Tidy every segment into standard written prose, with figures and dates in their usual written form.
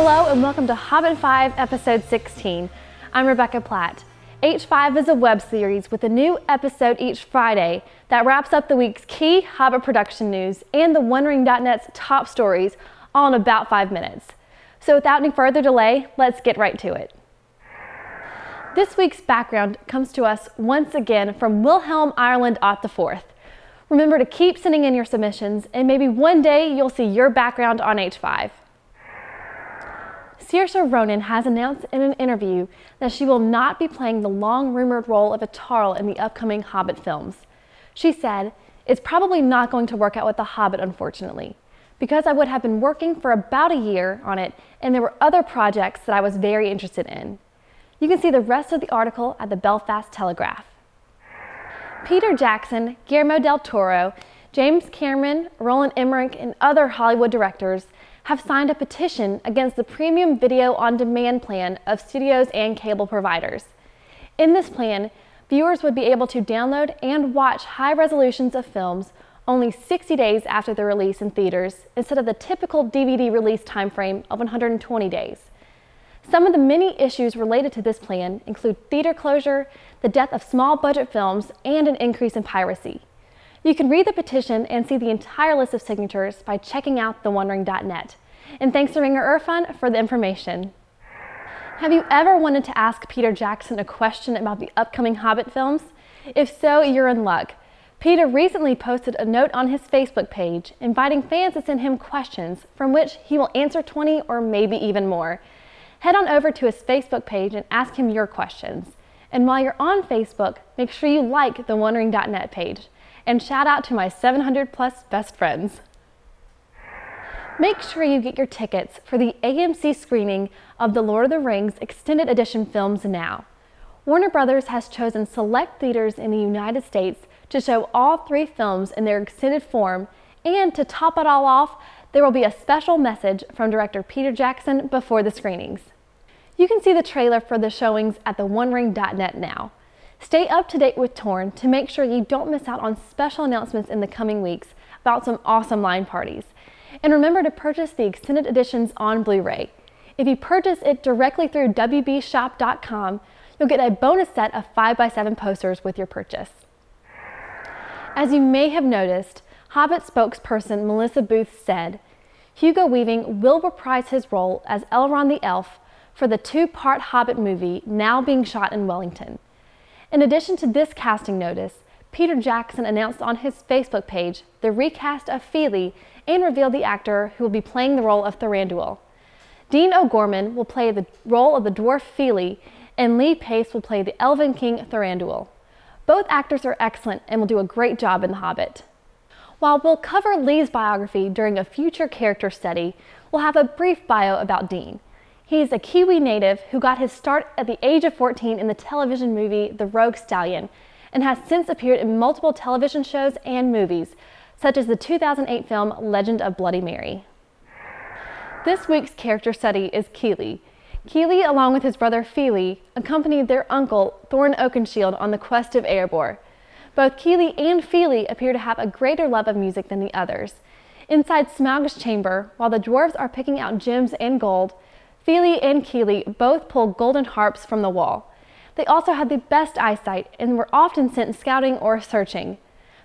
Hello and welcome to Hobbit 5 episode 16. I'm Rebecca Platt. H5 is a web series with a new episode each Friday that wraps up the week's key Hobbit production news and the OneRing.net's top stories all in about 5 minutes. So without any further delay, let's get right to it. This week's background comes to us once again from Wilhelm Ireland Ott IV. Remember to keep sending in your submissions and maybe one day you'll see your background on H5. Saoirse Ronan has announced in an interview that she will not be playing the long-rumored role of a Tarl in the upcoming Hobbit films. She said, "It's probably not going to work out with The Hobbit, unfortunately, because I would have been working for about a year on it and there were other projects that I was very interested in." You can see the rest of the article at the Belfast Telegraph. Peter Jackson, Guillermo del Toro, James Cameron, Roland Emmerich, and other Hollywood directors have signed a petition against the premium video on demand plan of studios and cable providers. In this plan, viewers would be able to download and watch high resolutions of films only 60 days after their release in theaters instead of the typical DVD release timeframe of 120 days. Some of the many issues related to this plan include theater closure, the death of small budget films, and an increase in piracy. You can read the petition and see the entire list of signatures by checking out the OneRing.net. And thanks to Ringer Irfan for the information. Have you ever wanted to ask Peter Jackson a question about the upcoming Hobbit films? If so, you're in luck. Peter recently posted a note on his Facebook page inviting fans to send him questions from which he will answer 20 or maybe even more. Head on over to his Facebook page and ask him your questions. And while you're on Facebook, make sure you like the OneRing.net page. And shout out to my 700 plus best friends. Make sure you get your tickets for the AMC screening of the Lord of the Rings Extended Edition films now. Warner Brothers has chosen select theaters in the United States to show all 3 films in their extended form, and to top it all off, there will be a special message from director Peter Jackson before the screenings. You can see the trailer for the showings at the OneRing.net now. Stay up to date with Torn to make sure you don't miss out on special announcements in the coming weeks about some awesome line parties. And remember to purchase the extended editions on Blu-ray. If you purchase it directly through WBshop.com, you'll get a bonus set of 5x7 posters with your purchase. As you may have noticed, Hobbit spokesperson Melissa Booth said, Hugo Weaving will reprise his role as Elrond the Elf for the 2-part Hobbit movie now being shot in Wellington. In addition to this casting notice, Peter Jackson announced on his Facebook page the recast of Fili and revealed the actor who will be playing the role of Thranduil. Dean O'Gorman will play the role of the dwarf Fili, and Lee Pace will play the Elven King Thranduil. Both actors are excellent and will do a great job in The Hobbit. While we'll cover Lee's biography during a future character study, we'll have a brief bio about Dean. He's a Kiwi native who got his start at the age of 14 in the television movie The Rogue Stallion and has since appeared in multiple television shows and movies, such as the 2008 film Legend of Bloody Mary. This week's character study is Kili. Kili, along with his brother Fili, accompanied their uncle Thorin Oakenshield on the quest of Erebor. Both Kili and Fili appear to have a greater love of music than the others. Inside Smaug's chamber, while the dwarves are picking out gems and gold, Fili and Kili both pull golden harps from the wall. They also had the best eyesight and were often sent scouting or searching.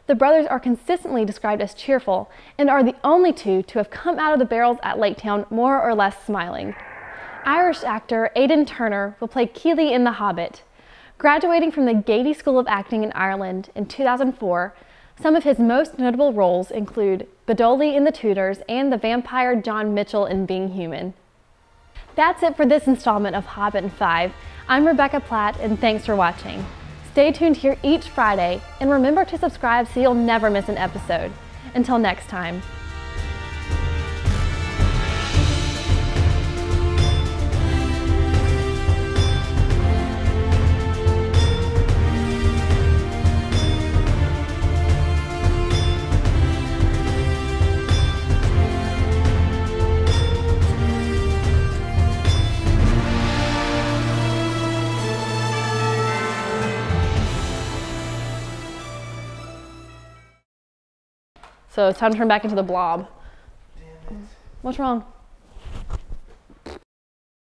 The brothers are consistently described as cheerful and are the only 2 to have come out of the barrels at Lake Town more or less smiling. Irish actor Aidan Turner will play Kili in The Hobbit. Graduating from the Gaiety School of Acting in Ireland in 2004, some of his most notable roles include Bedoli in The Tudors and the vampire John Mitchell in Being Human. That's it for this installment of Hobbit 5. I'm Rebecca Platt, and thanks for watching. Stay tuned here each Friday, and remember to subscribe so you'll never miss an episode. Until next time. So it's time to turn back into the blob. Damn it. What's wrong?